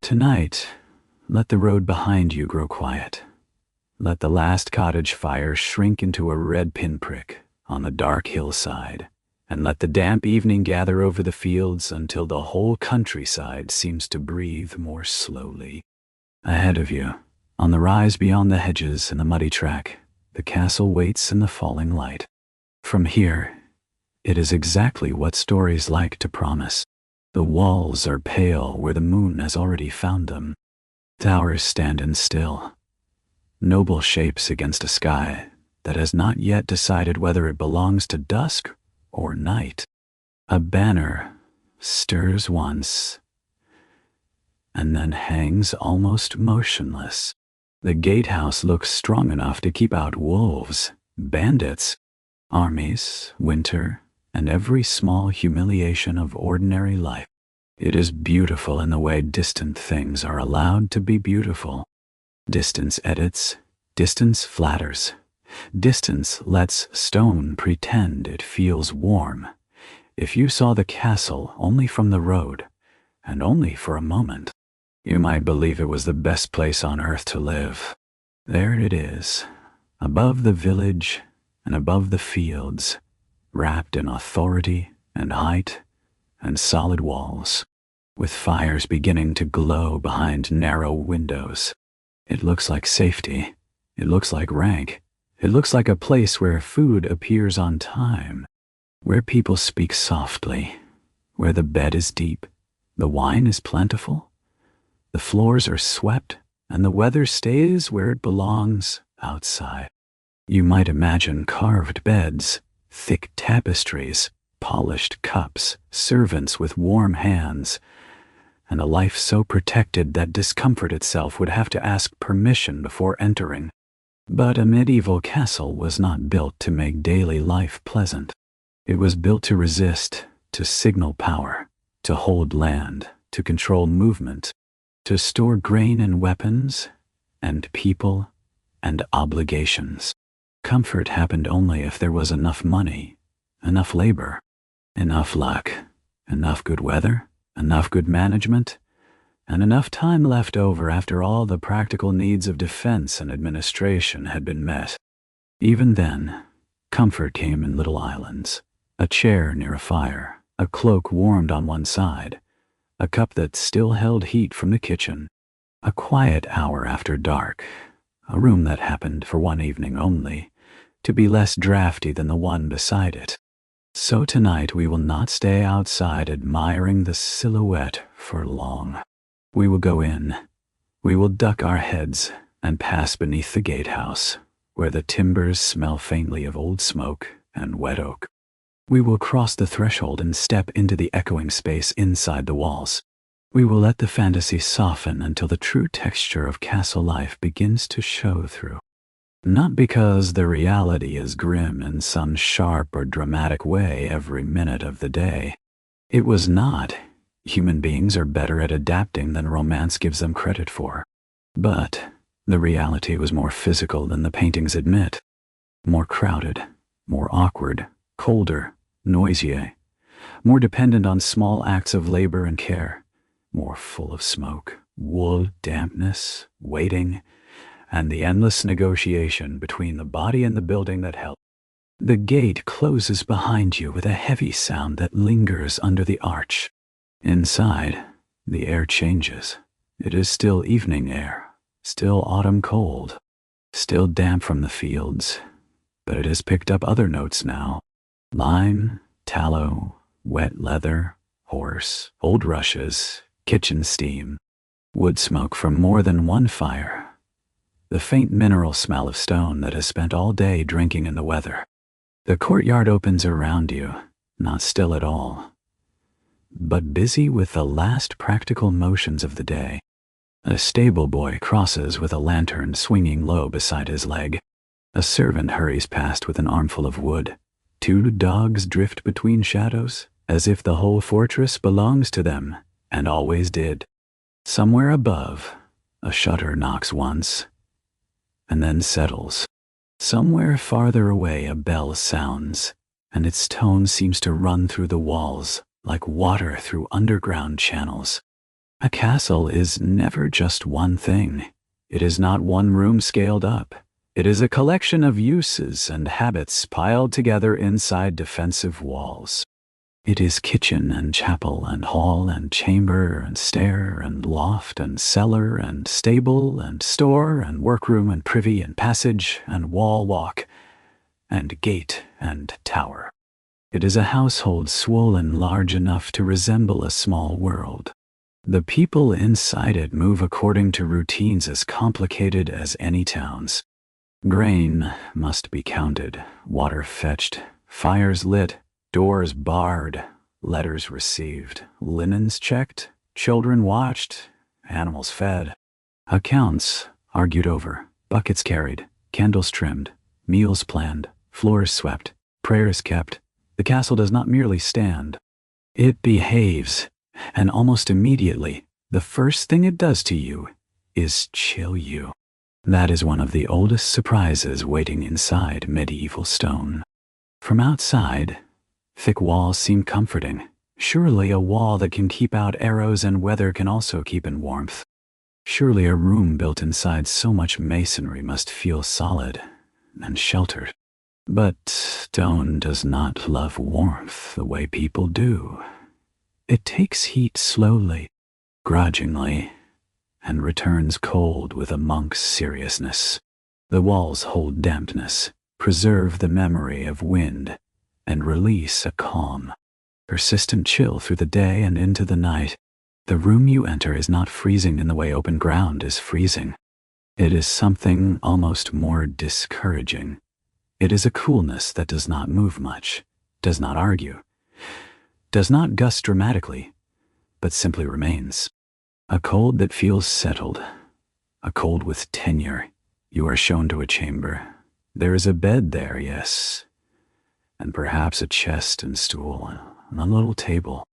Tonight, let the road behind you grow quiet. Let the last cottage fire shrink into a red pinprick on the dark hillside, and let the damp evening gather over the fields until the whole countryside seems to breathe more slowly. Ahead of you, on the rise beyond the hedges and the muddy track, the castle waits in the falling light. From here, it is exactly what stories like to promise. The walls are pale where the moon has already found them. Towers stand in still, noble shapes against a sky that has not yet decided whether it belongs to dusk or night. A banner stirs once and then hangs almost motionless. The gatehouse looks strong enough to keep out wolves, bandits, armies, winter, and every small humiliation of ordinary life. It is beautiful in the way distant things are allowed to be beautiful. Distance edits, distance flatters. Distance lets stone pretend it feels warm. If you saw the castle only from the road, and only for a moment, you might believe it was the best place on earth to live. There it is, above the village and above the fields, wrapped in authority and height and solid walls, with fires beginning to glow behind narrow windows. It looks like safety. It looks like rank. It looks like a place where food appears on time, where people speak softly, where the bed is deep, the wine is plentiful, the floors are swept, and the weather stays where it belongs, outside. You might imagine carved beds, thick tapestries, polished cups, servants with warm hands, and a life so protected that discomfort itself would have to ask permission before entering. But a medieval castle was not built to make daily life pleasant. It was built to resist, to signal power, to hold land, to control movement, to store grain and weapons, and people, and obligations. Comfort happened only if there was enough money, enough labor, enough luck, enough good weather, enough good management, and enough time left over after all the practical needs of defense and administration had been met. Even then, comfort came in little islands, a chair near a fire, a cloak warmed on one side, a cup that still held heat from the kitchen, a quiet hour after dark, a room that happened for one evening only to be less drafty than the one beside it. So tonight we will not stay outside admiring the silhouette for long. We will go in. We will duck our heads and pass beneath the gatehouse, where the timbers smell faintly of old smoke and wet oak. We will cross the threshold and step into the echoing space inside the walls. We will let the fantasy soften until the true texture of castle life begins to show through. Not because the reality is grim in some sharp or dramatic way every minute of the day. It was not. Human beings are better at adapting than romance gives them credit for. But the reality was more physical than the paintings admit. More crowded, more awkward, colder, noisier, more dependent on small acts of labor and care, more full of smoke, wool, dampness, waiting, and the endless negotiation between the body and the building that held. The gate closes behind you with a heavy sound that lingers under the arch. Inside, the air changes. It is still evening air, still autumn cold, still damp from the fields, but it has picked up other notes now. Lime, tallow, wet leather, horse, old rushes, kitchen steam, wood smoke from more than one fire, the faint mineral smell of stone that has spent all day drinking in the weather. The courtyard opens around you, not still at all, but busy with the last practical motions of the day. A stable boy crosses with a lantern swinging low beside his leg. A servant hurries past with an armful of wood. 2 dogs drift between shadows, as if the whole fortress belongs to them, and always did. Somewhere above, a shutter knocks once, and then settles. Somewhere farther away a bell sounds, and its tone seems to run through the walls like water through underground channels. A castle is never just one thing. It is not one room scaled up. It is a collection of uses and habits piled together inside defensive walls. It is kitchen and chapel and hall and chamber and stair and loft and cellar and stable and store and workroom and privy and passage and wall walk and gate and tower. It is a household swollen large enough to resemble a small world. The people inside it move according to routines as complicated as any town's. Grain must be counted, water fetched, fires lit, doors barred, letters received, linens checked, children watched, animals fed, accounts argued over, buckets carried, candles trimmed, meals planned, floors swept, prayers kept. The castle does not merely stand. It behaves, and almost immediately, the first thing it does to you is chill you. That is one of the oldest surprises waiting inside medieval stone. From outside, thick walls seem comforting. Surely a wall that can keep out arrows and weather can also keep in warmth. Surely a room built inside so much masonry must feel solid and sheltered. But stone does not love warmth the way people do. It takes heat slowly, grudgingly, and returns cold with a monk's seriousness. The walls hold dampness, preserve the memory of wind, and release a calm, persistent chill through the day and into the night. The room you enter is not freezing in the way open ground is freezing. It is something almost more discouraging. It is a coolness that does not move much, does not argue, does not gust dramatically, but simply remains. A cold that feels settled, a cold with tenure. You are shown to a chamber. There is a bed there, yes, and perhaps a chest and stool, and a little table,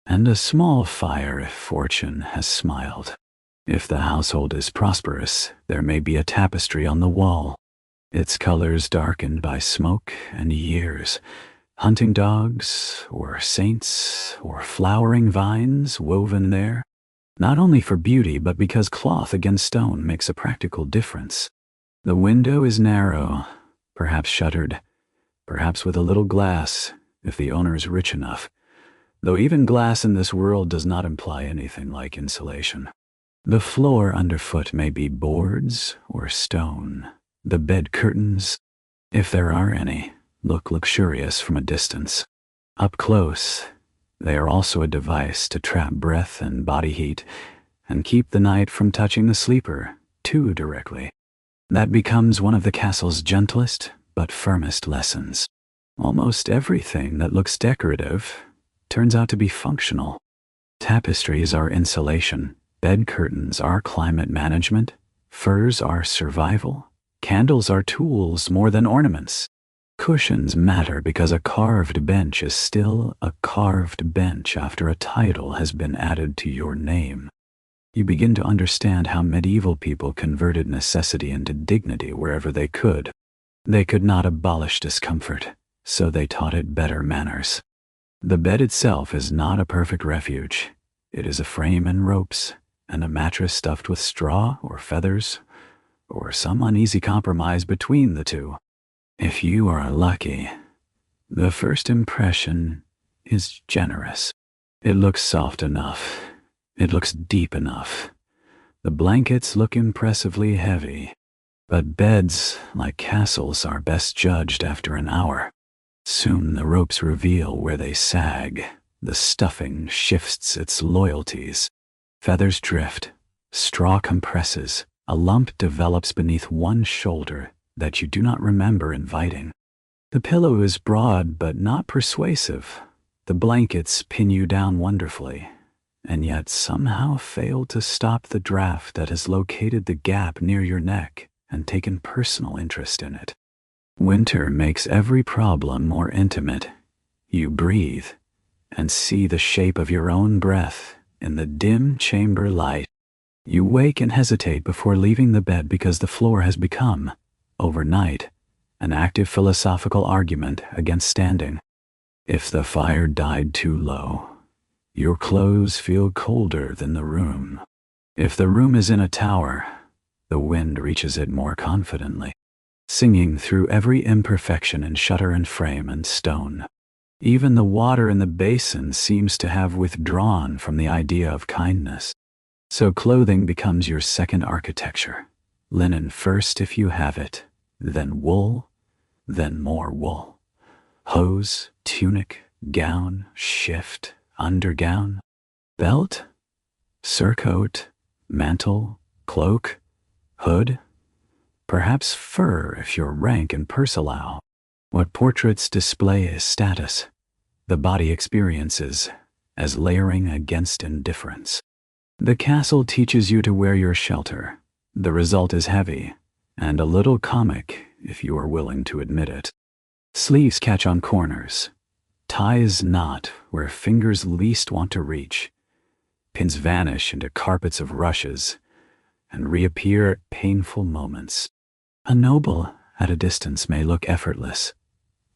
and a small fire if fortune has smiled. If the household is prosperous, there may be a tapestry on the wall, its colors darkened by smoke and years, hunting dogs, or saints, or flowering vines woven there. Not only for beauty, but because cloth against stone makes a practical difference. The window is narrow, perhaps shuttered, perhaps with a little glass, if the owner is rich enough, though even glass in this world does not imply anything like insulation. The floor underfoot may be boards or stone. The bed curtains, if there are any, look luxurious from a distance. Up close, they are also a device to trap breath and body heat and keep the night from touching the sleeper too directly. That becomes one of the castle's gentlest but firmest lessons. Almost everything that looks decorative turns out to be functional. Tapestries are insulation, bed curtains are climate management, furs are survival, candles are tools more than ornaments. Cushions matter because a carved bench is still a carved bench after a title has been added to your name. You begin to understand how medieval people converted necessity into dignity wherever they could. They could not abolish discomfort, so they taught it better manners. The bed itself is not a perfect refuge. It is a frame and ropes, and a mattress stuffed with straw or feathers, or some uneasy compromise between the two. If you are lucky, the first impression is generous. It looks soft enough. It looks deep enough. The blankets look impressively heavy. But beds, like castles, are best judged after an hour. Soon the ropes reveal where they sag. The stuffing shifts its loyalties. Feathers drift. Straw compresses. A lump develops beneath one shoulder that you do not remember inviting. The pillow is broad but not persuasive. The blankets pin you down wonderfully, and yet somehow fail to stop the draft that has located the gap near your neck and taken personal interest in it. Winter makes every problem more intimate. You breathe and see the shape of your own breath in the dim chamber light. You wake and hesitate before leaving the bed because the floor has become, overnight, an active philosophical argument against standing. If the fire died too low, Your clothes feel colder than the room. If the room is in a tower, the wind reaches it more confidently, singing through every imperfection in shutter and frame and stone. Even the water in the basin seems to have withdrawn from the idea of kindness. So clothing becomes your second architecture. Linen first if you have it, then wool, then more wool. Hose, tunic, gown, shift, undergown, belt, surcoat, mantle, cloak, hood, perhaps fur if your rank and purse allow. What portraits display is status. The body experiences as layering against indifference. The castle teaches you to wear your shelter. The result is heavy and a little comic if you are willing to admit it. Sleeves catch on corners. Ties knot where fingers least want to reach. Pins vanish into carpets of rushes and reappear at painful moments. A noble at a distance may look effortless.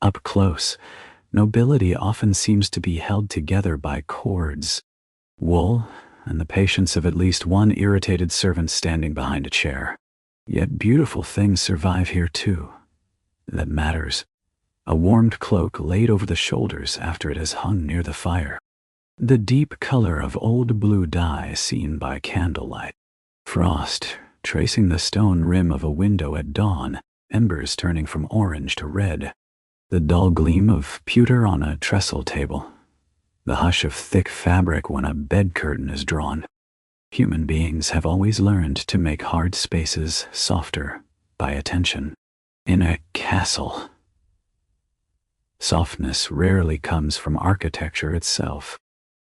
Up close, nobility often seems to be held together by cords. Wool and the patience of at least one irritated servant standing behind a chair. Yet beautiful things survive here too. That matters. A warmed cloak laid over the shoulders after it has hung near the fire. The deep color of old blue dye seen by candlelight. Frost tracing the stone rim of a window at dawn, embers turning from orange to red. The dull gleam of pewter on a trestle table. The hush of thick fabric when a bed curtain is drawn. Human beings have always learned to make hard spaces softer by attention. In a castle, softness rarely comes from architecture itself.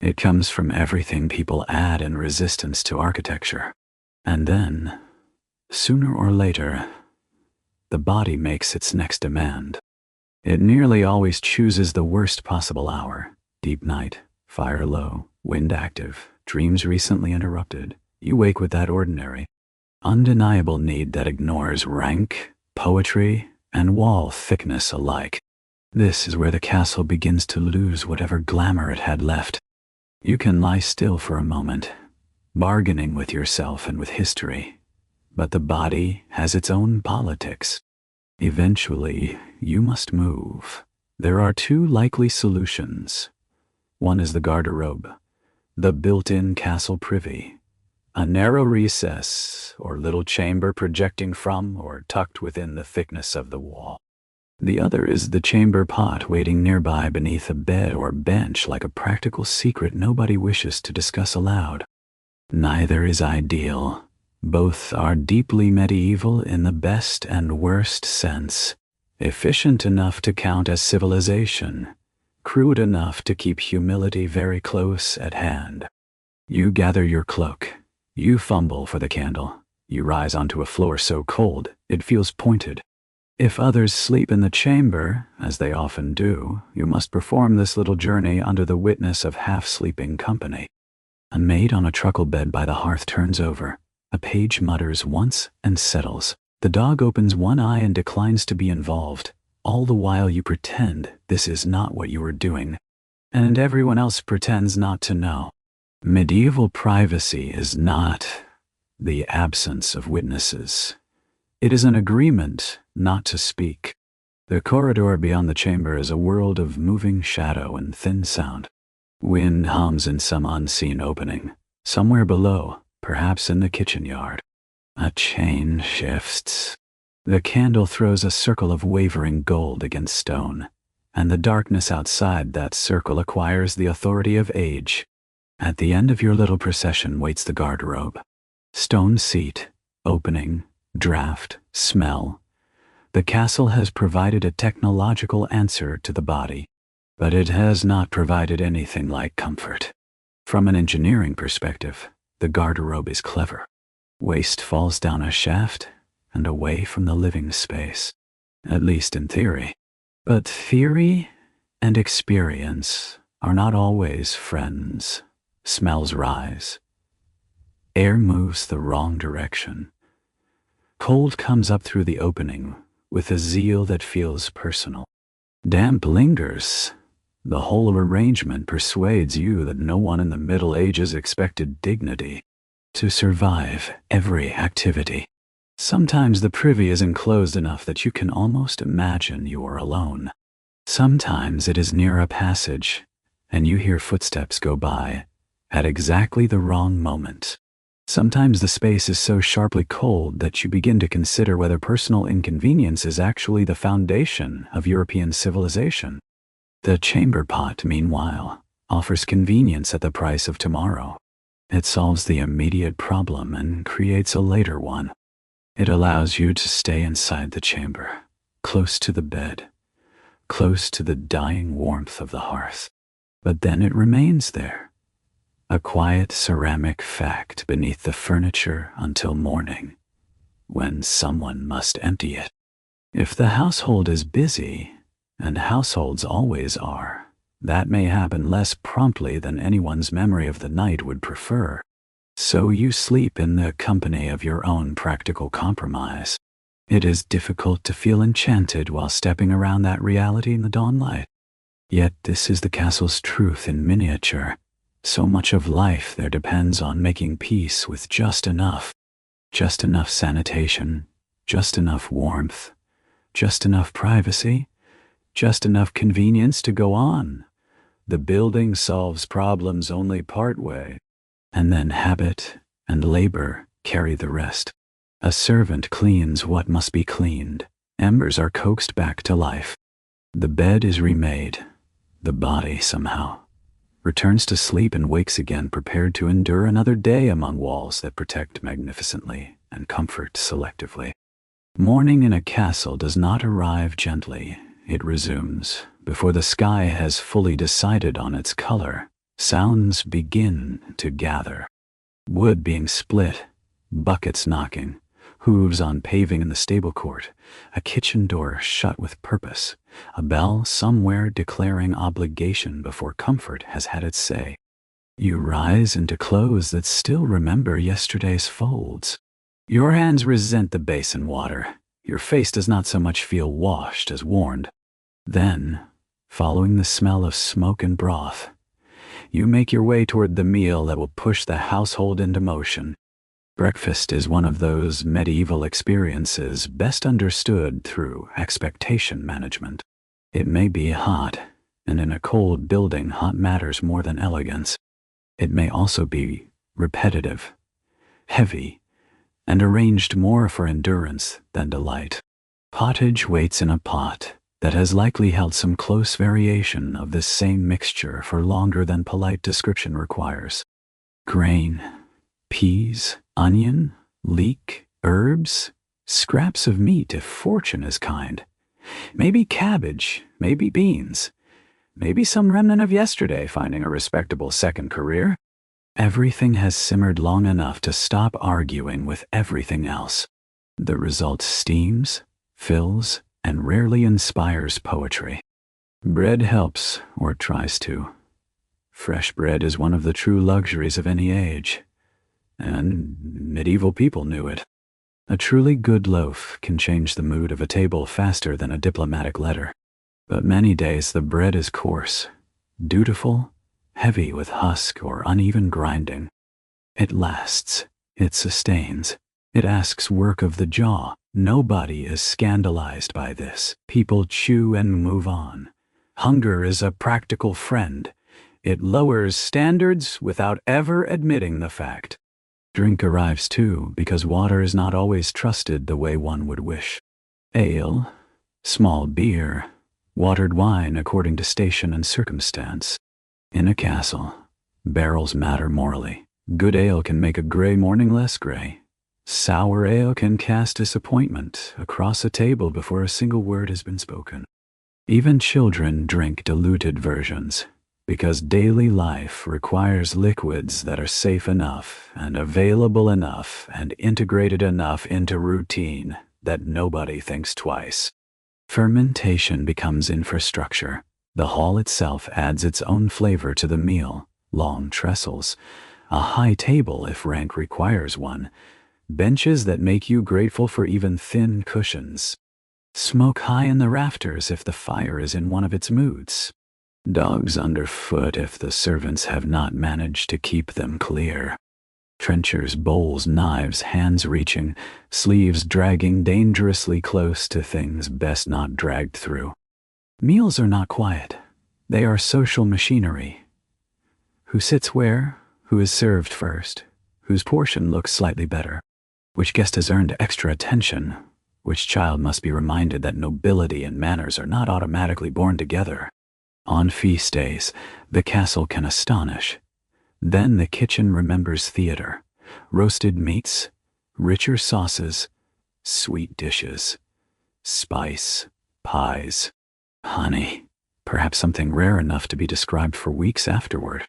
It comes from everything people add in resistance to architecture. And then, sooner or later, the body makes its next demand. It nearly always chooses the worst possible hour. Deep night, fire low, wind active, dreams recently interrupted. You wake with that ordinary, undeniable need that ignores rank, poetry, and wall thickness alike. This is where the castle begins to lose whatever glamour it had left. You can lie still for a moment, bargaining with yourself and with history, but the body has its own politics. Eventually, you must move. There are two likely solutions. One is the garderobe, the built-in castle privy, a narrow recess or little chamber projecting from or tucked within the thickness of the wall. The other is the chamber pot waiting nearby beneath a bed or bench like a practical secret nobody wishes to discuss aloud. Neither is ideal. Both are deeply medieval in the best and worst sense, efficient enough to count as civilization, crude enough to keep humility very close at hand. You gather your cloak. You fumble for the candle. You rise onto a floor so cold it feels pointed. If others sleep in the chamber, as they often do, you must perform this little journey under the witness of half-sleeping company. A maid on a truckle bed by the hearth turns over. A page mutters once and settles. The dog opens one eye and declines to be involved. All the while you pretend this is not what you are doing, and everyone else pretends not to know. Medieval privacy is not the absence of witnesses. It is an agreement not to speak. The corridor beyond the chamber is a world of moving shadow and thin sound. Wind hums in some unseen opening, somewhere below, perhaps in the kitchen yard. A chain shifts. The candle throws a circle of wavering gold against stone, and the darkness outside that circle acquires the authority of age. At the end of your little procession waits the garderobe. Stone seat, opening, draft, smell. The castle has provided a technological answer to the body, but it has not provided anything like comfort. From an engineering perspective, the garderobe is clever. Waste falls down a shaft and away from the living space, at least in theory. But theory and experience are not always friends. Smells rise. Air moves the wrong direction. Cold comes up through the opening with a zeal that feels personal. Damp lingers. The whole arrangement persuades you that no one in the Middle Ages expected dignity to survive every activity. Sometimes the privy is enclosed enough that you can almost imagine you are alone. Sometimes it is near a passage, and you hear footsteps go by at exactly the wrong moment. Sometimes the space is so sharply cold that you begin to consider whether personal inconvenience is actually the foundation of European civilization. The chamber pot, meanwhile, offers convenience at the price of tomorrow. It solves the immediate problem and creates a later one. It allows you to stay inside the chamber, close to the bed, close to the dying warmth of the hearth. But then it remains there, a quiet ceramic fact beneath the furniture until morning, when someone must empty it. If the household is busy, and households always are, that may happen less promptly than anyone's memory of the night would prefer. So you sleep in the company of your own practical compromise. It is difficult to feel enchanted while stepping around that reality in the dawn light. Yet this is the castle's truth in miniature. So much of life there depends on making peace with just enough sanitation, just enough warmth, just enough privacy, just enough convenience to go on. The building solves problems only part way, and then habit and labor carry the rest. A servant cleans what must be cleaned. Embers are coaxed back to life. The bed is remade. The body, somehow, returns to sleep and wakes again, prepared to endure another day among walls that protect magnificently and comfort selectively. Morning in a castle does not arrive gently. It resumes. Before the sky has fully decided on its color, sounds begin to gather. Wood being split, buckets knocking, hooves on paving in the stable court, a kitchen door shut with purpose, a bell somewhere declaring obligation before comfort has had its say. You rise into clothes that still remember yesterday's folds. Your hands resent the basin water. Your face does not so much feel washed as warmed. Then, following the smell of smoke and broth, you make your way toward the meal that will push the household into motion. Breakfast is one of those medieval experiences best understood through expectation management. It may be hot, and in a cold building hot matters more than elegance. It may also be repetitive, heavy, and arranged more for endurance than delight. Pottage waits in a pot that has likely held some close variation of this same mixture for longer than polite description requires. Grain, peas, onion, leek, herbs, scraps of meat if fortune is kind. Maybe cabbage, maybe beans, maybe some remnant of yesterday finding a respectable second career. Everything has simmered long enough to stop arguing with everything else. The result steams, fills, and rarely inspires poetry. Bread helps, or tries to. Fresh bread is one of the true luxuries of any age, and medieval people knew it. A truly good loaf can change the mood of a table faster than a diplomatic letter. But many days the bread is coarse, dutiful, heavy with husk or uneven grinding. It lasts, it sustains, it asks work of the jaw. Nobody is scandalized by this. People chew and move on. Hunger is a practical friend. It lowers standards without ever admitting the fact. Drink arrives too, because water is not always trusted the way one would wish. Ale, small beer, watered wine according to station and circumstance. In a castle, barrels matter morally. Good ale can make a gray morning less gray. Sour ale can cast disappointment across a table before a single word has been spoken. Even children drink diluted versions, because daily life requires liquids that are safe enough and available enough and integrated enough into routine that nobody thinks twice. Fermentation becomes infrastructure. The hall itself adds its own flavor to the meal. Long trestles, a high table if rank requires one, benches that make you grateful for even thin cushions. Smoke high in the rafters if the fire is in one of its moods. Dogs underfoot if the servants have not managed to keep them clear. Trenchers, bowls, knives, hands reaching, sleeves dragging dangerously close to things best not dragged through. Meals are not quiet. They are social machinery. Who sits where? Who is served first? Whose portion looks slightly better? Which guest has earned extra attention? Which child must be reminded that nobility and manners are not automatically born together? On feast days, the castle can astonish. Then the kitchen remembers theater, roasted meats, richer sauces, sweet dishes, spice, pies, honey, perhaps something rare enough to be described for weeks afterward.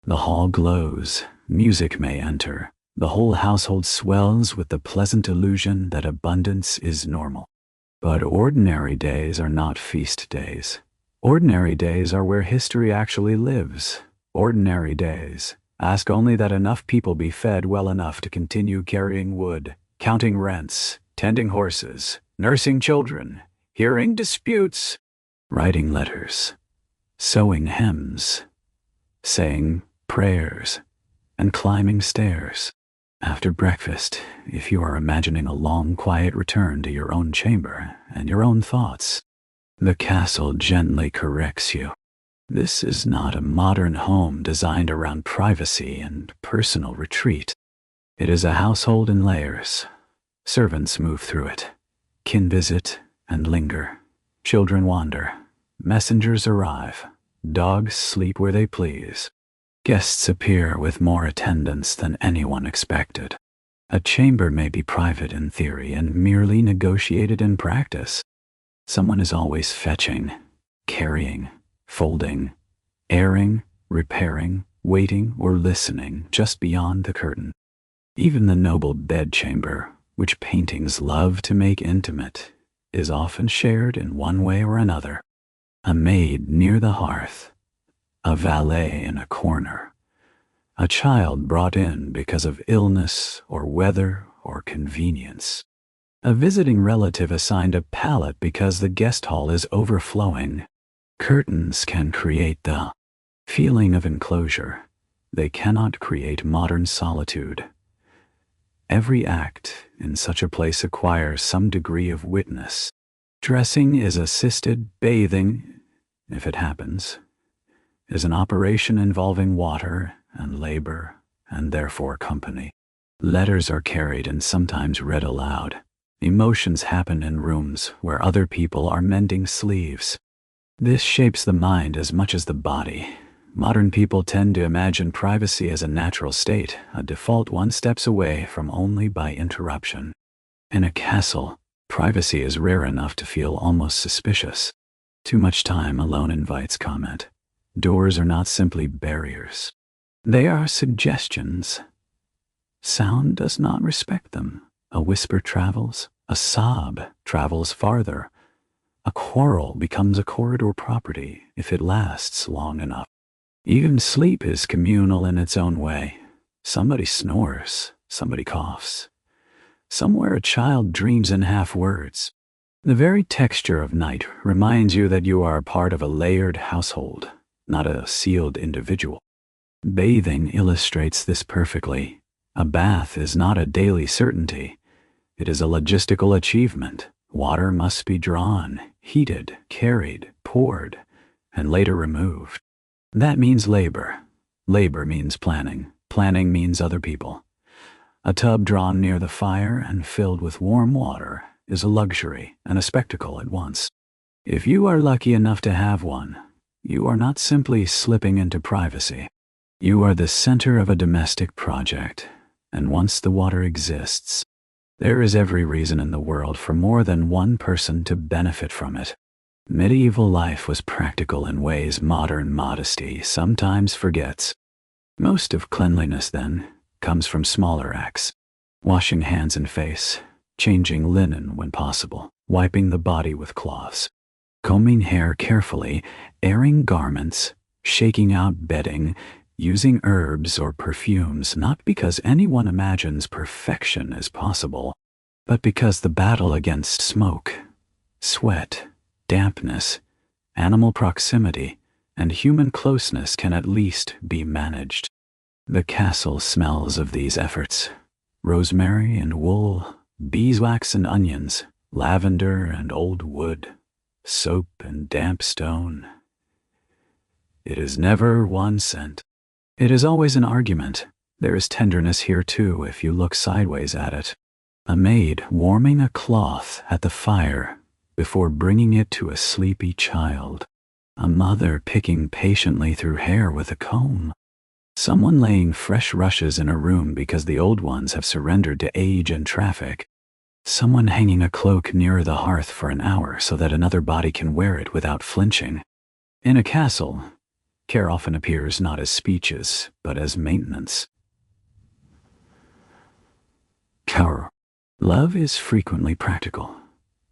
The hall glows, music may enter, the whole household swells with the pleasant illusion that abundance is normal. But ordinary days are not feast days. Ordinary days are where history actually lives. Ordinary days ask only that enough people be fed well enough to continue carrying wood, counting rents, tending horses, nursing children, hearing disputes, writing letters, sewing hymns, saying prayers, and climbing stairs. After breakfast, if you are imagining a long, quiet return to your own chamber and your own thoughts, the castle gently corrects you. This is not a modern home designed around privacy and personal retreat. It is a household in layers. Servants move through it. Kin visit and linger. Children wander. Messengers arrive. Dogs sleep where they please. Guests appear with more attendance than anyone expected. A chamber may be private in theory and merely negotiated in practice. Someone is always fetching, carrying, folding, airing, repairing, waiting, or listening just beyond the curtain. Even the noble bedchamber, which paintings love to make intimate, is often shared in one way or another. A maid near the hearth, a valet in a corner, a child brought in because of illness or weather or convenience, a visiting relative assigned a pallet because the guest hall is overflowing. Curtains can create the feeling of enclosure. They cannot create modern solitude. Every act in such a place acquires some degree of witness. Dressing is assisted, bathing, if it happens, is an operation involving water and labor and therefore company. Letters are carried and sometimes read aloud. Emotions happen in rooms where other people are mending sleeves. This shapes the mind as much as the body. Modern people tend to imagine privacy as a natural state, a default one steps away from only by interruption. In a castle, privacy is rare enough to feel almost suspicious. Too much time alone invites comment. Doors are not simply barriers. They are suggestions. Sound does not respect them. A whisper travels. A sob travels farther. A quarrel becomes a corridor property if it lasts long enough. Even sleep is communal in its own way. Somebody snores, somebody coughs. Somewhere a child dreams in half words. The very texture of night reminds you that you are part of a layered household, not a sealed individual. Bathing illustrates this perfectly. A bath is not a daily certainty. It is a logistical achievement. Water must be drawn, heated, carried, poured, and later removed. That means labor. Labor means planning. Planning means other people. A tub drawn near the fire and filled with warm water is a luxury and a spectacle at once. If you are lucky enough to have one, you are not simply slipping into privacy. You are the center of a domestic project, and once the water exists, there is every reason in the world for more than one person to benefit from it. Medieval life was practical in ways modern modesty sometimes forgets. Most of cleanliness, then, comes from smaller acts. Washing hands and face, changing linen when possible, wiping the body with cloths, combing hair carefully, airing garments, shaking out bedding, using herbs or perfumes not because anyone imagines perfection is possible, but because the battle against smoke, sweat, dampness, animal proximity, and human closeness can at least be managed. The castle smells of these efforts: rosemary and wool, beeswax and onions, lavender and old wood, soap and damp stone. It is never one scent. It is always an argument. There is tenderness here too if you look sideways at it. A maid warming a cloth at the fire before bringing it to a sleepy child. A mother picking patiently through hair with a comb. Someone laying fresh rushes in a room because the old ones have surrendered to age and traffic. Someone hanging a cloak near the hearth for an hour so that another body can wear it without flinching. In a castle, care often appears not as speeches, but as maintenance. Conqueror. Love is frequently practical.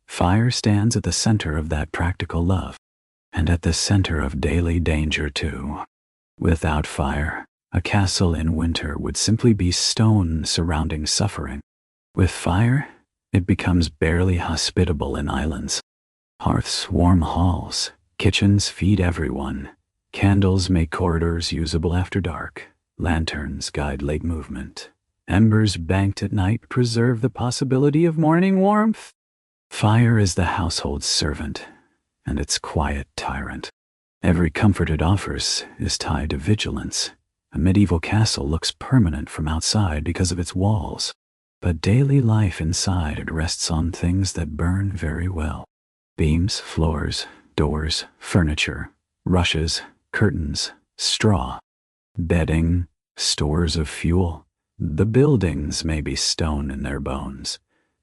Fire stands at the center of that practical love, and at the center of daily danger too. Without fire, a castle in winter would simply be stone surrounding suffering. With fire, it becomes barely hospitable in islands. Hearths warm halls, kitchens feed everyone, candles make corridors usable after dark, lanterns guide late movement, embers banked at night preserve the possibility of morning warmth. Fire is the household's servant, and its quiet tyrant. Every comfort it offers is tied to vigilance. A medieval castle looks permanent from outside because of its walls, but daily life inside it rests on things that burn very well. Beams, floors, doors, furniture, rushes, curtains, straw, bedding, stores of fuel. The buildings may be stone in their bones,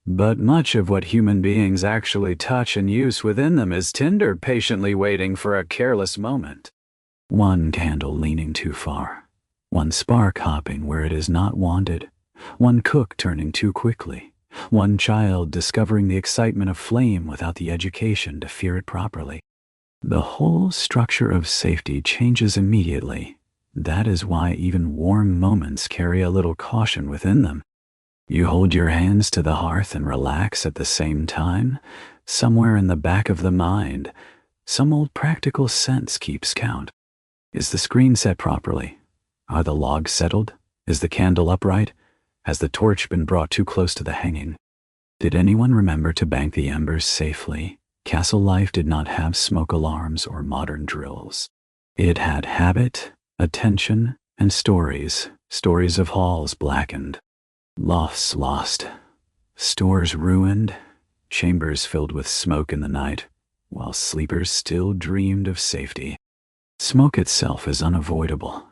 but much of what human beings actually touch and use within them is tinder patiently waiting for a careless moment. One candle leaning too far, one spark hopping where it is not wanted, one cook turning too quickly, one child discovering the excitement of flame without the education to fear it properly. The whole structure of safety changes immediately. That is why even warm moments carry a little caution within them. You hold your hands to the hearth and relax at the same time. Somewhere in the back of the mind, some old practical sense keeps count. Is the screen set properly? Are the logs settled? Is the candle upright? Has the torch been brought too close to the hanging? Did anyone remember to bank the embers safely? Castle life did not have smoke alarms or modern drills. It had habit, attention, and stories of halls blackened, lofts lost, stores ruined, chambers filled with smoke in the night, while sleepers still dreamed of safety. Smoke itself is unavoidable.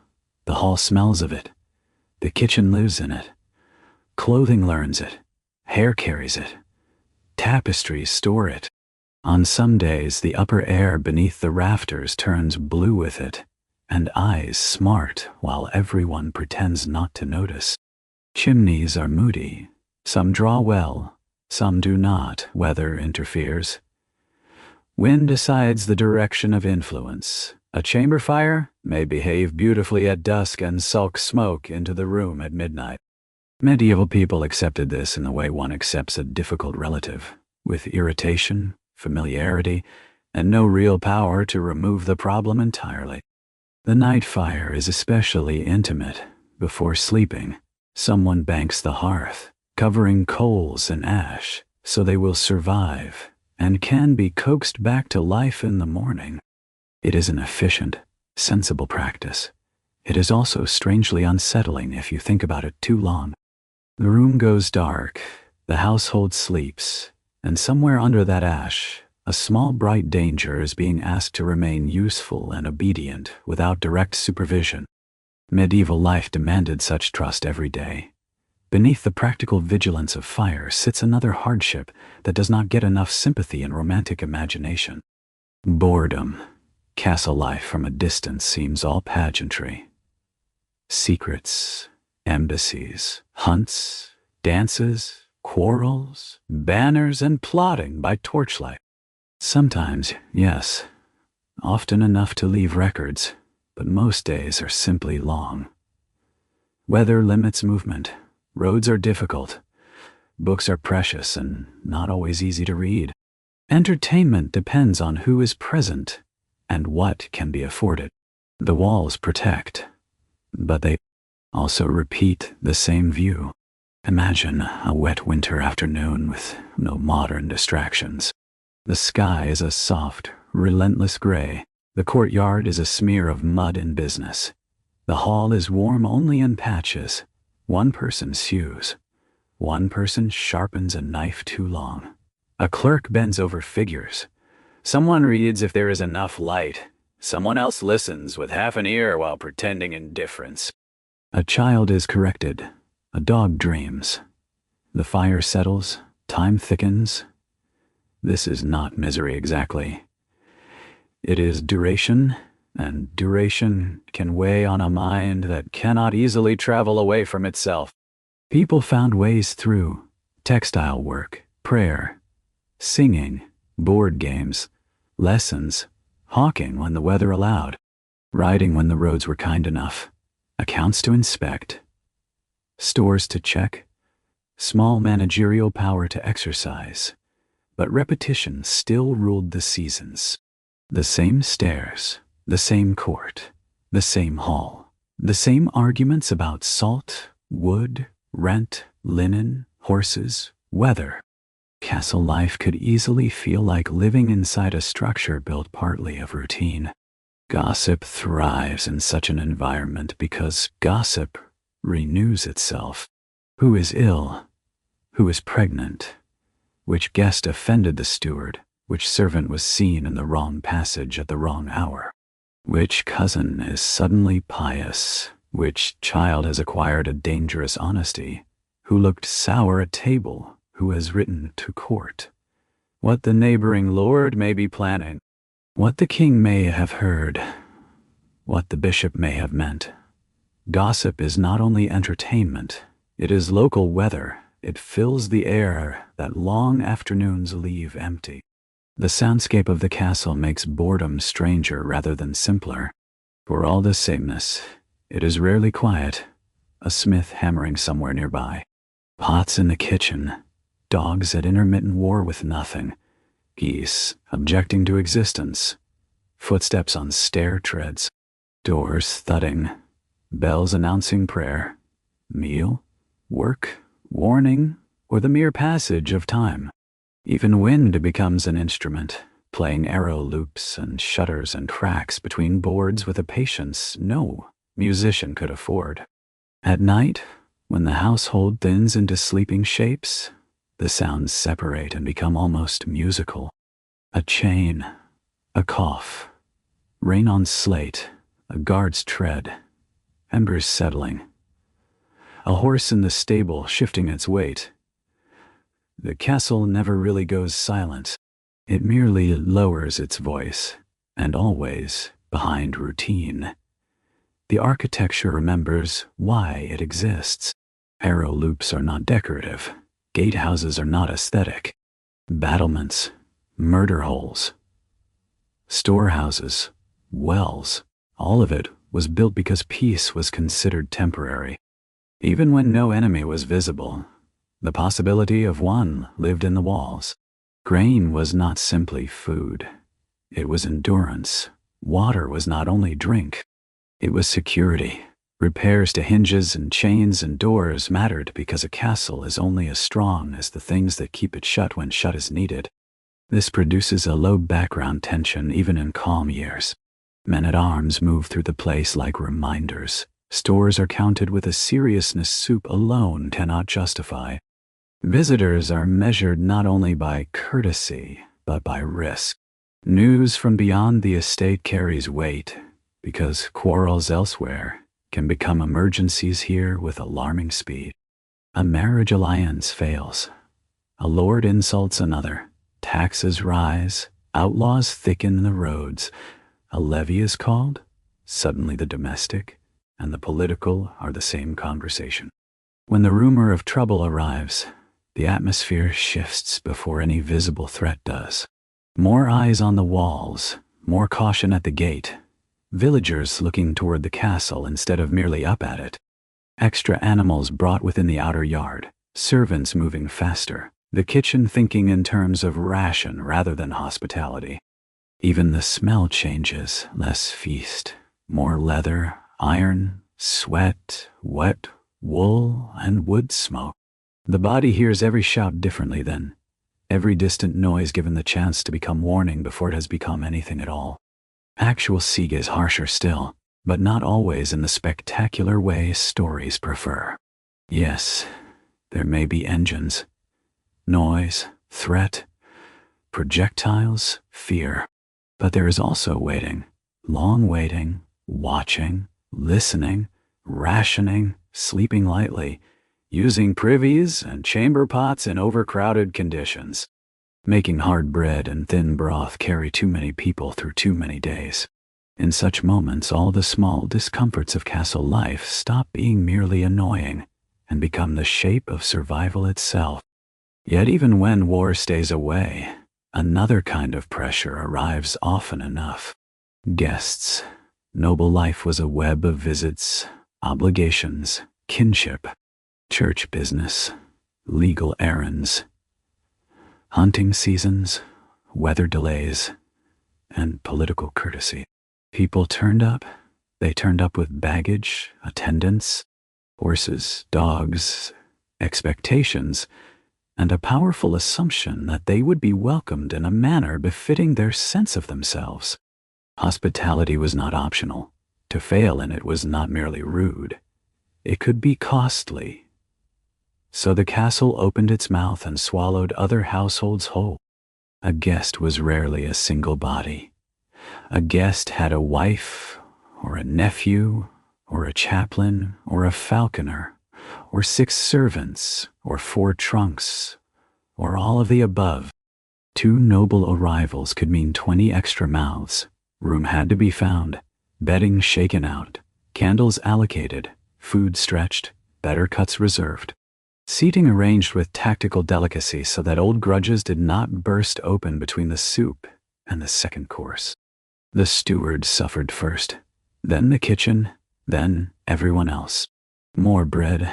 The hall smells of it. The kitchen lives in it. Clothing learns it. Hair carries it. Tapestries store it. On some days, the upper air beneath the rafters turns blue with it, and eyes smart while everyone pretends not to notice. Chimneys are moody. Some draw well, some do not. Weather interferes. Wind decides the direction of influence. A chamber fire may behave beautifully at dusk and sulk smoke into the room at midnight. Medieval people accepted this in the way one accepts a difficult relative, with irritation, familiarity, and no real power to remove the problem entirely. The night fire is especially intimate. Before sleeping, someone banks the hearth, covering coals and ash, so they will survive and can be coaxed back to life in the morning. It is an efficient, sensible practice. It is also strangely unsettling if you think about it too long. The room goes dark, the household sleeps, and somewhere under that ash, a small bright danger is being asked to remain useful and obedient without direct supervision. Medieval life demanded such trust every day. Beneath the practical vigilance of fire sits another hardship that does not get enough sympathy in romantic imagination. Boredom. Castle life from a distance seems all pageantry. Secrets, embassies, hunts, dances, quarrels, banners, and plotting by torchlight. Sometimes, yes, often enough to leave records, but most days are simply long. Weather limits movement. Roads are difficult. Books are precious and not always easy to read. Entertainment depends on who is present. and what can be afforded. The walls protect, but they also repeat the same view. Imagine a wet winter afternoon with no modern distractions. The sky is a soft, relentless gray. The courtyard is a smear of mud and business. The hall is warm only in patches. One person sews. One person sharpens a knife too long. A clerk bends over figures. Someone reads if there is enough light. Someone else listens with half an ear while pretending indifference. A child is corrected. A dog dreams. The fire settles. Time thickens. This is not misery exactly. It is duration, and duration can weigh on a mind that cannot easily travel away from itself. People found ways through textile work, prayer, singing, board games, lessons, hawking when the weather allowed, riding when the roads were kind enough, accounts to inspect, stores to check, small managerial power to exercise. But repetition still ruled the seasons. The same stairs, the same court, the same hall, the same arguments about salt, wood, rent, linen, horses, weather. Castle life could easily feel like living inside a structure built partly of routine. Gossip thrives in such an environment because gossip renews itself. Who is ill? Who is pregnant? Which guest offended the steward? Which servant was seen in the wrong passage at the wrong hour? Which cousin is suddenly pious? Which child has acquired a dangerous honesty? Who looked sour at table? Who has written to court? What the neighboring lord may be planning? What the king may have heard? What the bishop may have meant? Gossip is not only entertainment, it is local weather. It fills the air that long afternoons leave empty. The soundscape of the castle makes boredom stranger rather than simpler. For all the sameness, it is rarely quiet. A smith hammering somewhere nearby. Pots in the kitchen. Dogs at intermittent war with nothing. Geese objecting to existence. Footsteps on stair treads. Doors thudding. Bells announcing prayer. Meal? Work? Warning? Or the mere passage of time? Even wind becomes an instrument, playing arrow loops and shudders and cracks between boards with a patience no musician could afford. At night, when the household thins into sleeping shapes, the sounds separate and become almost musical. A chain, a cough, rain on slate, a guard's tread, embers settling, a horse in the stable shifting its weight. The castle never really goes silent. It merely lowers its voice, and always behind routine. The architecture remembers why it exists. Arrow loops are not decorative. Gatehouses are not aesthetic. Battlements, murder holes, storehouses, wells, all of it was built because peace was considered temporary. Even when no enemy was visible, the possibility of one lived in the walls. Grain was not simply food. It was endurance. Water was not only drink. It was security. Repairs to hinges and chains and doors mattered because a castle is only as strong as the things that keep it shut when shut is needed. This produces a low background tension even in calm years. Men-at-arms move through the place like reminders. Stores are counted with a seriousness soup alone cannot justify. Visitors are measured not only by courtesy, but by risk. News from beyond the estate carries weight, because quarrels elsewhere can become emergencies here with alarming speed. A marriage alliance fails. A lord insults another. Taxes rise. Outlaws thicken the roads. A levy is called. Suddenly the domestic and the political are the same conversation. When the rumor of trouble arrives, the atmosphere shifts before any visible threat does. More eyes on the walls, more caution at the gate. Villagers looking toward the castle instead of merely up at it. Extra animals brought within the outer yard. Servants moving faster. The kitchen thinking in terms of ration rather than hospitality. Even the smell changes, less feast, more leather, iron, sweat, wet wool, and wood smoke. The body hears every shout differently then, every distant noise given the chance to become warning before it has become anything at all. Actual siege is harsher still, but not always in the spectacular way stories prefer. Yes, there may be engines, noise, threat, projectiles, fear, but there is also waiting, long waiting, watching, listening, rationing, sleeping lightly, using privies and chamber pots in overcrowded conditions, making hard bread and thin broth carry too many people through too many days. In such moments, all the small discomforts of castle life stop being merely annoying and become the shape of survival itself. Yet even when war stays away, another kind of pressure arrives often enough. Guests. Noble life was a web of visits, obligations, kinship, church business, legal errands, hunting seasons, weather delays, and political courtesy. People turned up. They turned up with baggage, attendants, horses, dogs, expectations, and a powerful assumption that they would be welcomed in a manner befitting their sense of themselves. Hospitality was not optional. To fail in it was not merely rude. It could be costly. So the castle opened its mouth and swallowed other households whole. A guest was rarely a single body. A guest had a wife, or a nephew, or a chaplain, or a falconer, or 6 servants, or 4 trunks, or all of the above. 2 noble arrivals could mean 20 extra mouths. Room had to be found, bedding shaken out, candles allocated, food stretched, better cuts reserved. Seating arranged with tactical delicacy so that old grudges did not burst open between the soup and the second course. The steward suffered first, then the kitchen, then everyone else. More bread,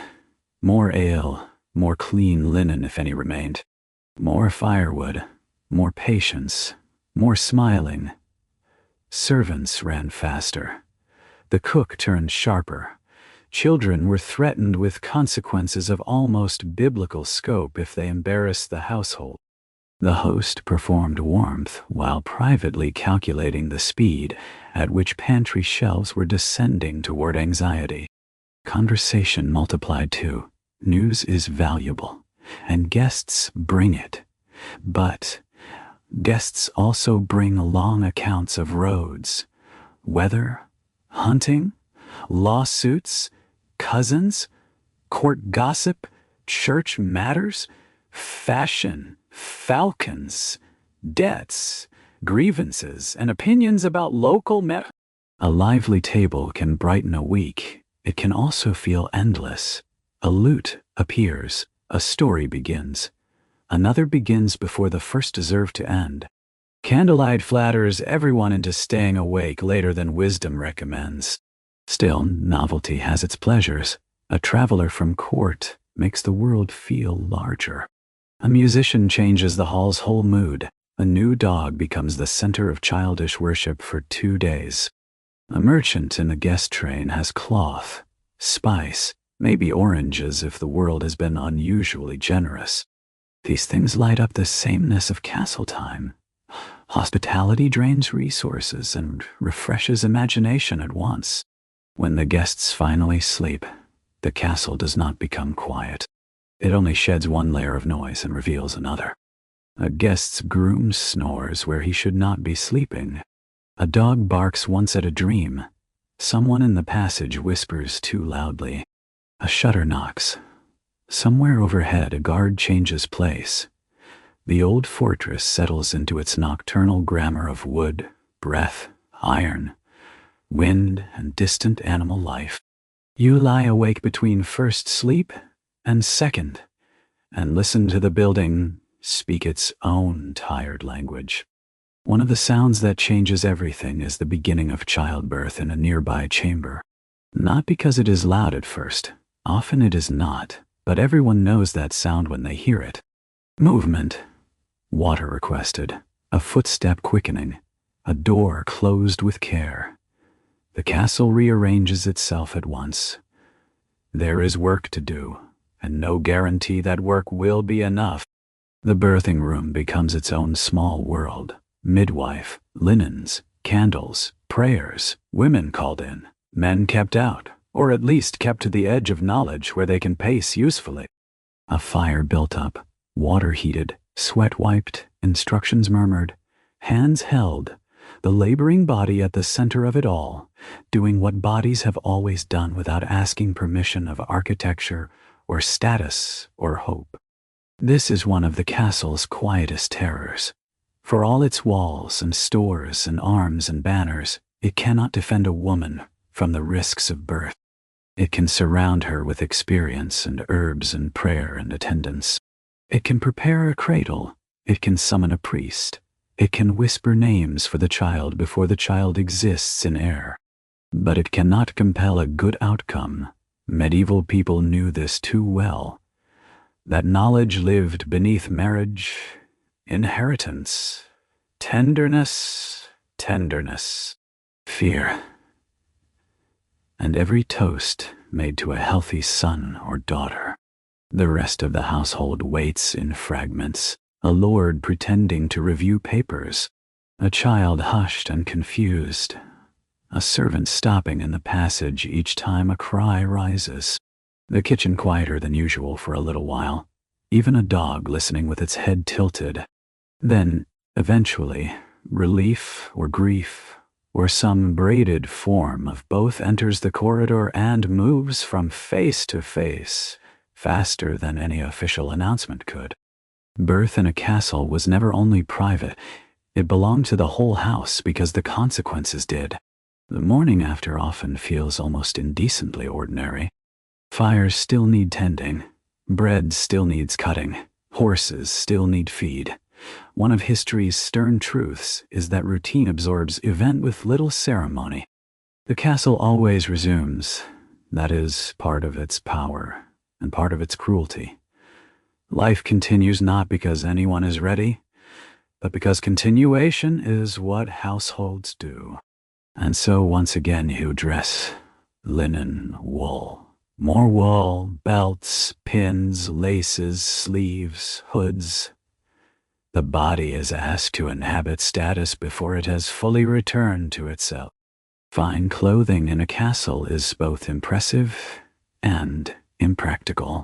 more ale, more clean linen if any remained, more firewood, more patience, more smiling. Servants ran faster. The cook turned sharper. Children were threatened with consequences of almost biblical scope if they embarrassed the household. The host performed warmth while privately calculating the speed at which pantry shelves were descending toward anxiety. Conversation multiplied too. News is valuable, and guests bring it. But guests also bring long accounts of roads, weather, hunting, lawsuits, cousins, court gossip, church matters, fashion, falcons, debts, grievances, and opinions about local A lively table can brighten a week. It can also feel endless. A lute appears, a story begins. Another begins before the first deserve to end. Candlelight flatters everyone into staying awake later than wisdom recommends. Still, novelty has its pleasures. A traveler from court makes the world feel larger. A musician changes the hall's whole mood. A new dog becomes the center of childish worship for 2 days. A merchant in the guest train has cloth, spice, maybe oranges if the world has been unusually generous. These things light up the sameness of castle time. Hospitality drains resources and refreshes imagination at once. When the guests finally sleep, the castle does not become quiet. It only sheds one layer of noise and reveals another. A guest's groom snores where he should not be sleeping. A dog barks once at a dream. Someone in the passage whispers too loudly. A shutter knocks. Somewhere overhead a guard changes place. The old fortress settles into its nocturnal grammar of wood, breath, iron, wind, and distant animal life. You lie awake between first sleep and second, and listen to the building speak its own tired language. One of the sounds that changes everything is the beginning of childbirth in a nearby chamber. Not because it is loud at first, often it is not, but everyone knows that sound when they hear it. Movement. Water requested, a footstep quickening, a door closed with care. The castle rearranges itself at once. There is work to do, and no guarantee that work will be enough. The birthing room becomes its own small world. Midwife, linens, candles, prayers, women called in, men kept out, or at least kept to the edge of knowledge where they can pace usefully. A fire built up, water heated, sweat wiped, instructions murmured, hands held, the laboring body at the center of it all, doing what bodies have always done without asking permission of architecture or status or hope. This is one of the castle's quietest terrors. For all its walls and stores and arms and banners, it cannot defend a woman from the risks of birth. It can surround her with experience and herbs and prayer and attendance. It can prepare a cradle. It can summon a priest. It can whisper names for the child before the child exists in air. But it cannot compel a good outcome. Medieval people knew this too well. That knowledge lived beneath marriage, inheritance, tenderness, fear, and every toast made to a healthy son or daughter. The rest of the household waits in fragments, a lord pretending to review papers, a child hushed and confused, a servant stopping in the passage each time a cry rises, the kitchen quieter than usual for a little while, even a dog listening with its head tilted. Then, eventually, relief or grief, or some braided form of both enters the corridor and moves from face to face, faster than any official announcement could. Birth in a castle was never only private, it belonged to the whole house because the consequences did. The morning after often feels almost indecently ordinary. Fires still need tending, bread still needs cutting, horses still need feed. One of history's stern truths is that routine absorbs event with little ceremony. The castle always resumes. That is part of its power and part of its cruelty. Life continues not because anyone is ready, but because continuation is what households do. And so once again you dress linen, wool, more wool, belts, pins, laces, sleeves, hoods. The body is asked to inhabit status before it has fully returned to itself. Fine clothing in a castle is both impressive and impractical.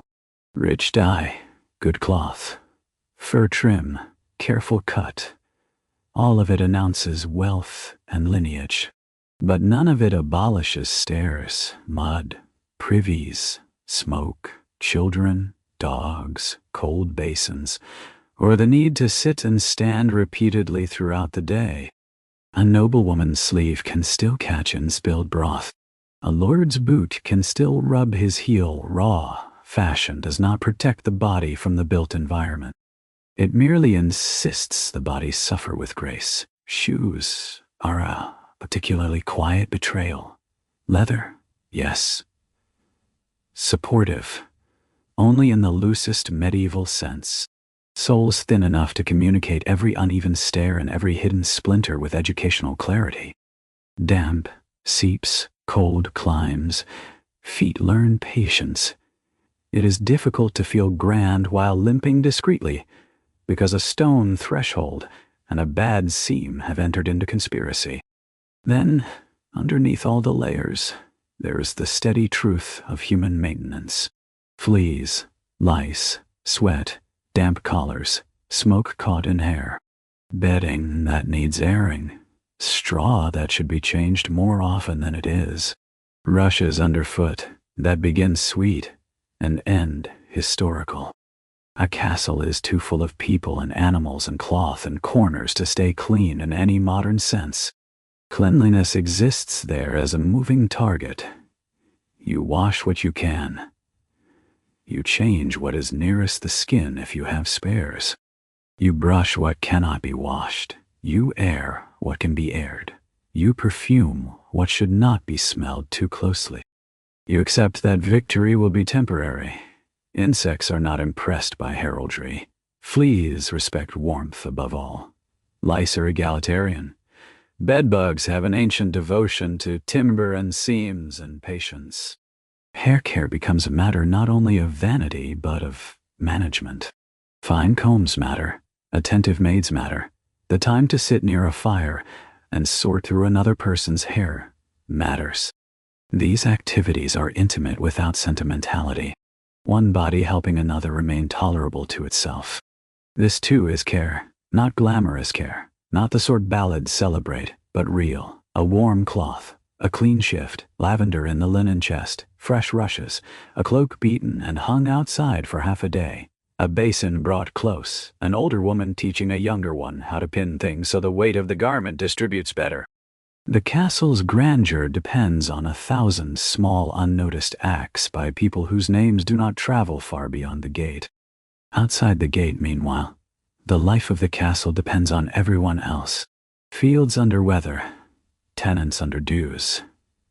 Rich dye, good cloth, fur trim, careful cut, all of it announces wealth and lineage. But none of it abolishes stairs, mud, privies, smoke, children, dogs, cold basins, or the need to sit and stand repeatedly throughout the day. A noblewoman's sleeve can still catch in spilled broth. A lord's boot can still rub his heel raw. Fashion does not protect the body from the built environment. It merely insists the body suffer with grace. Shoes are a particularly quiet betrayal. Leather, yes. Supportive, only in the loosest medieval sense. Soles thin enough to communicate every uneven stair and every hidden splinter with educational clarity. Damp, seeps, cold climbs, feet learn patience. It is difficult to feel grand while limping discreetly, because a stone threshold and a bad seam have entered into conspiracy. Then, underneath all the layers, there is the steady truth of human maintenance. Fleas, lice, sweat, damp collars, smoke caught in hair, bedding that needs airing, straw that should be changed more often than it is, rushes underfoot that begin sweet and end historical. A castle is too full of people and animals and cloth and corners to stay clean in any modern sense. Cleanliness exists there as a moving target. You wash what you can. You change what is nearest the skin if you have spares. You brush what cannot be washed. You air what can be aired. You perfume what should not be smelled too closely. You accept that victory will be temporary. Insects are not impressed by heraldry. Fleas respect warmth above all. Lice are egalitarian. Bedbugs have an ancient devotion to timber and seams and patience. Hair care becomes a matter not only of vanity but of management. Fine combs matter, attentive maids matter, the time to sit near a fire and sort through another person's hair matters. These activities are intimate without sentimentality, one body helping another remain tolerable to itself. This too is care, not glamorous care, not the sort ballads celebrate, but real, a warm cloth, a clean shift, lavender in the linen chest, fresh rushes, a cloak beaten and hung outside for half a day, a basin brought close, an older woman teaching a younger one how to pin things so the weight of the garment distributes better. The castle's grandeur depends on 1,000 small unnoticed acts by people whose names do not travel far beyond the gate. Outside the gate, meanwhile, the life of the castle depends on everyone else. Fields under weather, tenants under dues,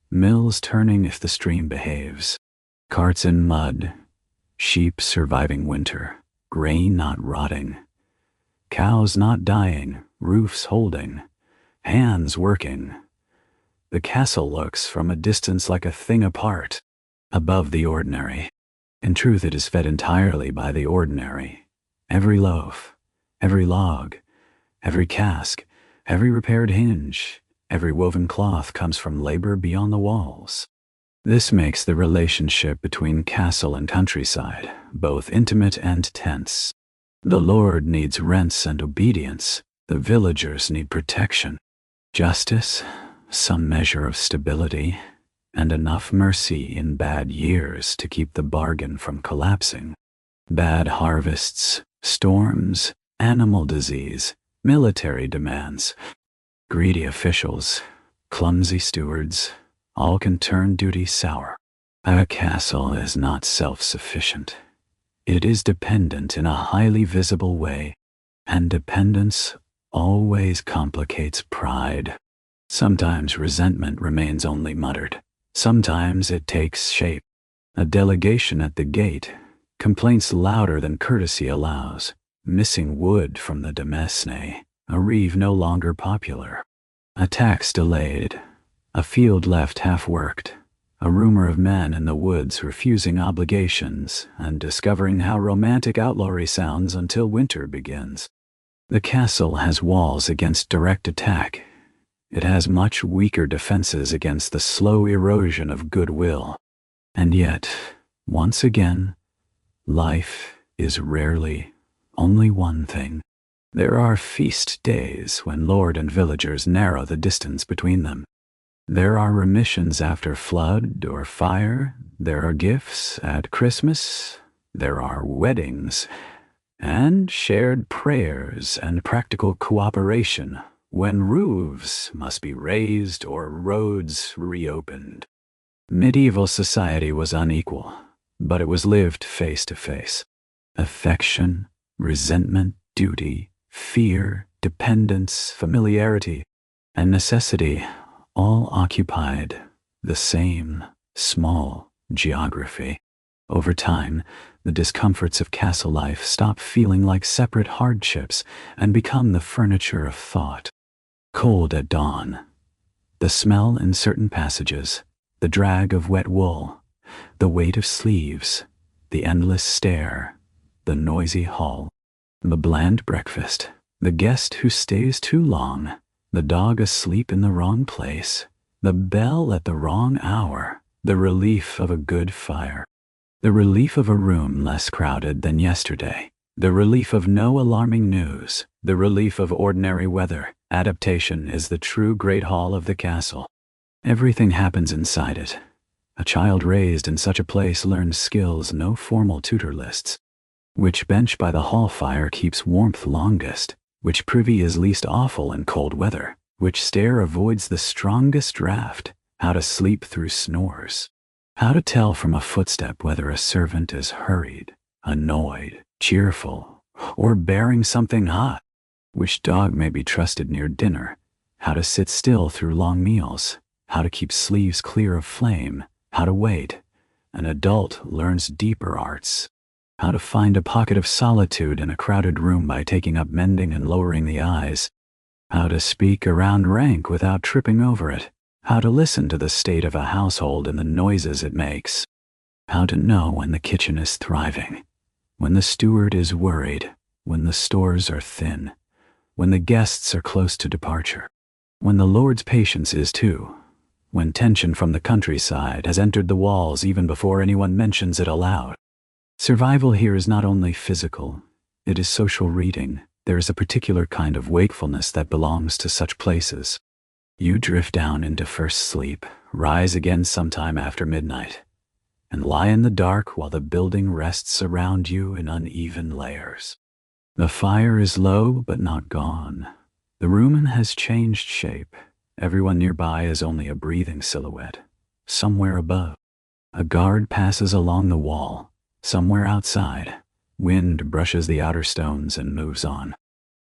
mills turning if the stream behaves, carts in mud, sheep surviving winter, grain not rotting, cows not dying, roofs holding, hands working. The castle looks from a distance like a thing apart, above the ordinary. In truth, it is fed entirely by the ordinary. Every loaf, every log, every cask, every repaired hinge, every woven cloth comes from labor beyond the walls. This makes the relationship between castle and countryside both intimate and tense. The lord needs rents and obedience. The villagers need protection, justice, some measure of stability, and enough mercy in bad years to keep the bargain from collapsing. Bad harvests, storms, animal disease, military demands, greedy officials, clumsy stewards, all can turn duty sour. A castle is not self-sufficient. It is dependent in a highly visible way, and dependence always complicates pride. Sometimes resentment remains only muttered. Sometimes it takes shape. A delegation at the gate, complaints louder than courtesy allows, missing wood from the demesne, a reeve no longer popular, a tax delayed, a field left half-worked, a rumor of men in the woods refusing obligations and discovering how romantic outlawry sounds until winter begins. The castle has walls against direct attack. It has much weaker defenses against the slow erosion of goodwill. And yet, once again, life is rarely only one thing. There are feast days when lord and villagers narrow the distance between them. There are remissions after flood or fire. There are gifts at Christmas. There are weddings, and shared prayers and practical cooperation when roofs must be raised or roads reopened. Medieval society was unequal, but it was lived face to face. Affection, resentment, duty, fear, dependence, familiarity, and necessity all occupied the same small geography. Over time, the discomforts of castle life stop feeling like separate hardships and become the furniture of thought. Cold at dawn, the smell in certain passages, the drag of wet wool, the weight of sleeves, the endless stare, the noisy hall, the bland breakfast, the guest who stays too long, the dog asleep in the wrong place, the bell at the wrong hour, the relief of a good fire, the relief of a room less crowded than yesterday, the relief of no alarming news, the relief of ordinary weather. Adaptation is the true great hall of the castle. Everything happens inside it. A child raised in such a place learns skills no formal tutor lists. Which bench by the hall fire keeps warmth longest? Which privy is least awful in cold weather? Which stair avoids the strongest draught? How to sleep through snores? How to tell from a footstep whether a servant is hurried, annoyed, cheerful, or bearing something hot? Which dog may be trusted near dinner? How to sit still through long meals? How to keep sleeves clear of flame? How to wait? An adult learns deeper arts. How to find a pocket of solitude in a crowded room by taking up mending and lowering the eyes. how to speak around rank without tripping over it, how to listen to the state of a household and the noises it makes, how to know when the kitchen is thriving, when the steward is worried, when the stores are thin, when the guests are close to departure, when the Lord's patience is too, when tension from the countryside has entered the walls even before anyone mentions it aloud. Survival here is not only physical, it is social reading. There is a particular kind of wakefulness that belongs to such places. You drift down into first sleep, rise again sometime after midnight, and lie in the dark while the building rests around you in uneven layers. The fire is low but not gone. The rumen has changed shape. Everyone nearby is only a breathing silhouette. Somewhere above, a guard passes along the wall. Somewhere outside, wind brushes the outer stones and moves on.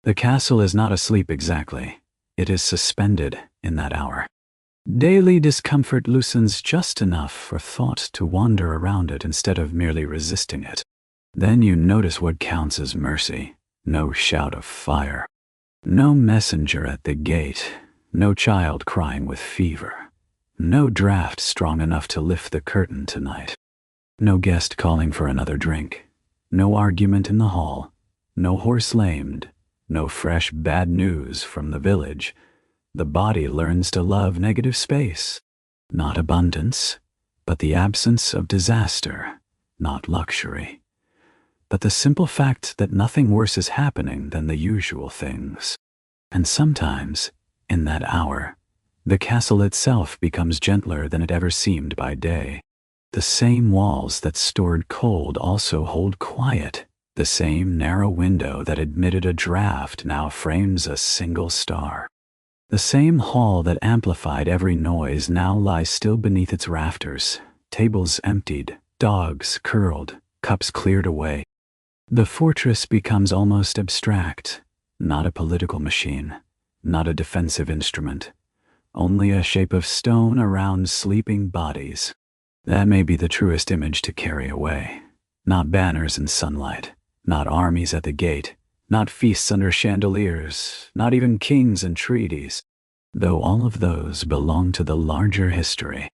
The castle is not asleep exactly. It is suspended in that hour. Daily discomfort loosens just enough for thought to wander around it instead of merely resisting it. Then you notice what counts as mercy. No shout of fire. No messenger at the gate. No child crying with fever. No draft strong enough to lift the curtain tonight. No guest calling for another drink. No argument in the hall. No horse lamed. No fresh bad news from the village. The body learns to love negative space. Not abundance, but the absence of disaster. Not luxury, but the simple fact that nothing worse is happening than the usual things. And sometimes, in that hour, the castle itself becomes gentler than it ever seemed by day. The same walls that stored cold also hold quiet. The same narrow window that admitted a draft now frames a single star. The same hall that amplified every noise now lies still beneath its rafters, tables emptied, dogs curled, cups cleared away. The fortress becomes almost abstract, not a political machine, not a defensive instrument, only a shape of stone around sleeping bodies. That may be the truest image to carry away. Not banners in sunlight, not armies at the gate, not feasts under chandeliers, not even kings and treaties, though all of those belong to the larger history.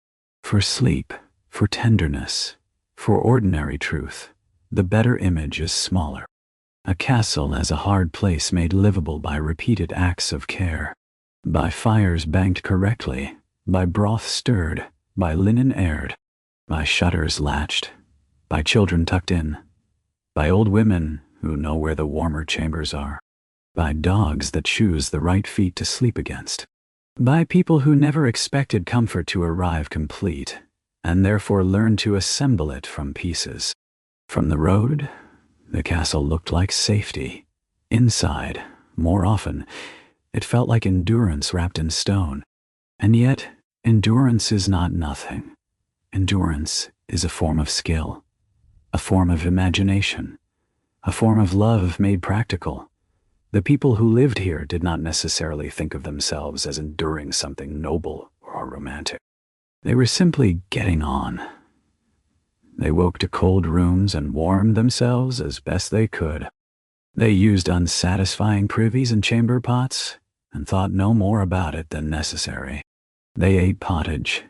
For sleep, for tenderness, for ordinary truth, the better image is smaller. A castle as a hard place made livable by repeated acts of care, by fires banked correctly, by broth stirred, by linen aired, by shutters latched, by children tucked in, by old women who know where the warmer chambers are, by dogs that choose the right feet to sleep against, by people who never expected comfort to arrive complete, and therefore learned to assemble it from pieces. From the road, the castle looked like safety. Inside, more often, it felt like endurance wrapped in stone. And yet, endurance is not nothing. Endurance is a form of skill, a form of imagination, a form of love made practical. The people who lived here did not necessarily think of themselves as enduring something noble or romantic. They were simply getting on. They woke to cold rooms and warmed themselves as best they could. They used unsatisfying privies and chamber pots and thought no more about it than necessary. They ate pottage.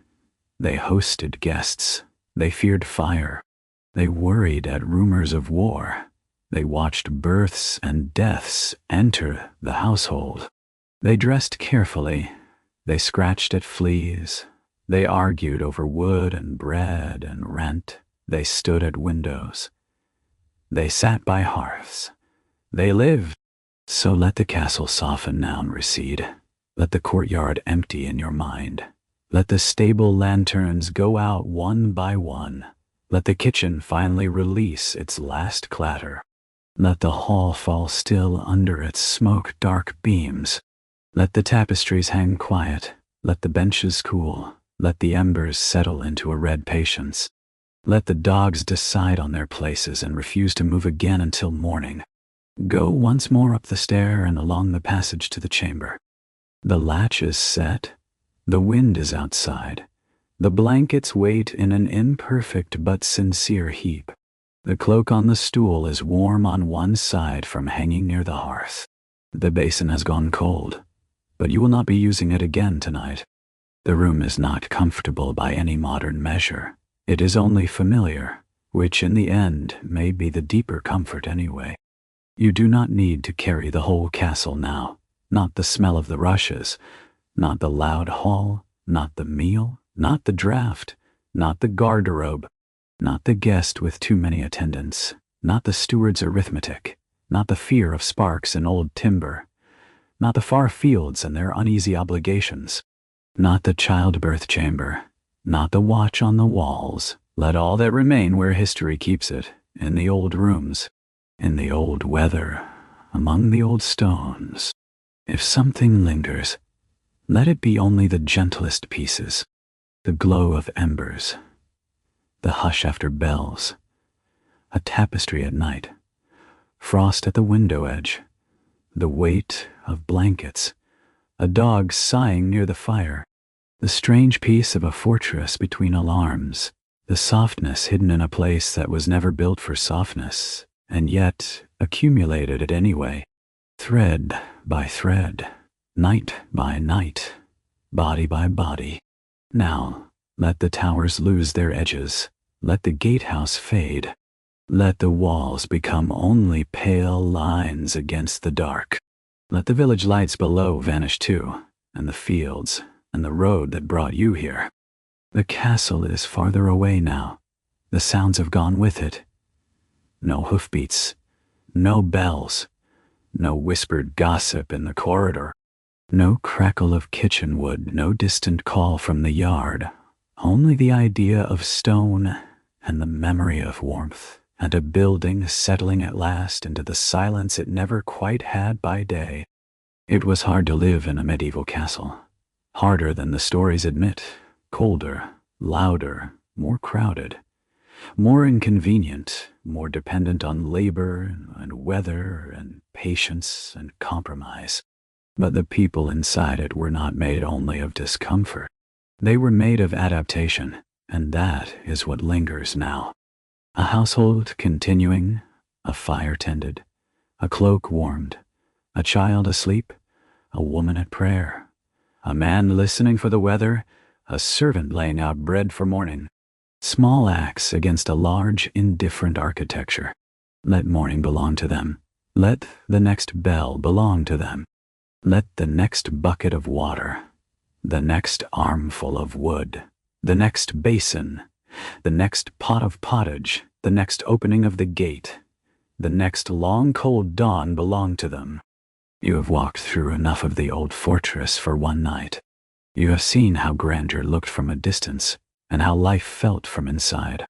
They hosted guests. They feared fire. They worried at rumors of war. They watched births and deaths enter the household. They dressed carefully. They scratched at fleas. They argued over wood and bread and rent. They stood at windows. They sat by hearths. They lived. So let the castle soften now and recede. Let the courtyard empty in your mind. Let the stable lanterns go out one by one. Let the kitchen finally release its last clatter. Let the hall fall still under its smoke-dark beams. Let the tapestries hang quiet. Let the benches cool. Let the embers settle into a red patience. Let the dogs decide on their places and refuse to move again until morning. Go once more up the stair and along the passage to the chamber. The latch is set. The wind is outside. The blankets wait in an imperfect but sincere heap. The cloak on the stool is warm on one side from hanging near the hearth. The basin has gone cold. but you will not be using it again tonight. The room is not comfortable by any modern measure. It is only familiar, which in the end may be the deeper comfort anyway. You do not need to carry the whole castle now, not the smell of the rushes, not the loud hall, not the meal, not the draught, not the garderobe, not the guest with too many attendants, not the steward's arithmetic, not the fear of sparks in old timber, not the far fields and their uneasy obligations, not the childbirth chamber, not the watch on the walls. Let all that remain where history keeps it, in the old rooms, in the old weather, among the old stones. If something lingers, let it be only the gentlest pieces, the glow of embers, the hush after bells, a tapestry at night, frost at the window edge, the weight of blankets, a dog sighing near the fire, the strange peace of a fortress between alarms, the softness hidden in a place that was never built for softness, and yet accumulated it anyway, thread by thread, night by night, body by body. Now, let the towers lose their edges, let the gatehouse fade, let the walls become only pale lines against the dark. Let the village lights below vanish too, and the fields, and the road that brought you here. The castle is farther away now. The sounds have gone with it. No hoofbeats, no bells, no whispered gossip in the corridor, no crackle of kitchen wood, no distant call from the yard, only the idea of stone and the memory of warmth, and a building settling at last into the silence it never quite had by day. It was hard to live in a medieval castle, harder than the stories admit, colder, louder, more crowded, more inconvenient, more dependent on labor and weather and patience and compromise. But the people inside it were not made only of discomfort. They were made of adaptation, and that is what lingers now. A household continuing, a fire tended, a cloak warmed, a child asleep, a woman at prayer, a man listening for the weather, a servant laying out bread for morning. Small acts against a large, indifferent architecture. Let morning belong to them. Let the next bell belong to them. Let the next bucket of water, the next armful of wood, the next basin, the next pot of pottage, the next opening of the gate, the next long cold dawn belong to them. You have walked through enough of the old fortress for one night. You have seen how grandeur looked from a distance, and how life felt from inside.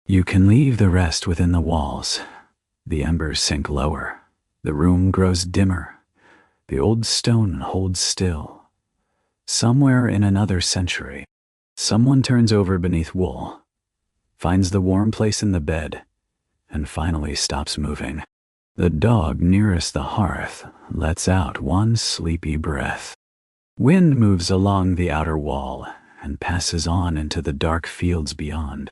You can leave the rest within the walls. The embers sink lower. The room grows dimmer. The old stone holds still. Somewhere in another century, someone turns over beneath wool, finds the warm place in the bed, and finally stops moving. The dog nearest the hearth lets out one sleepy breath. Wind moves along the outer wall and passes on into the dark fields beyond.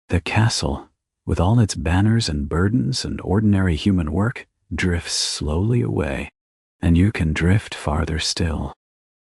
The castle, with all its banners and burdens and ordinary human work, drifts slowly away, and you can drift farther still.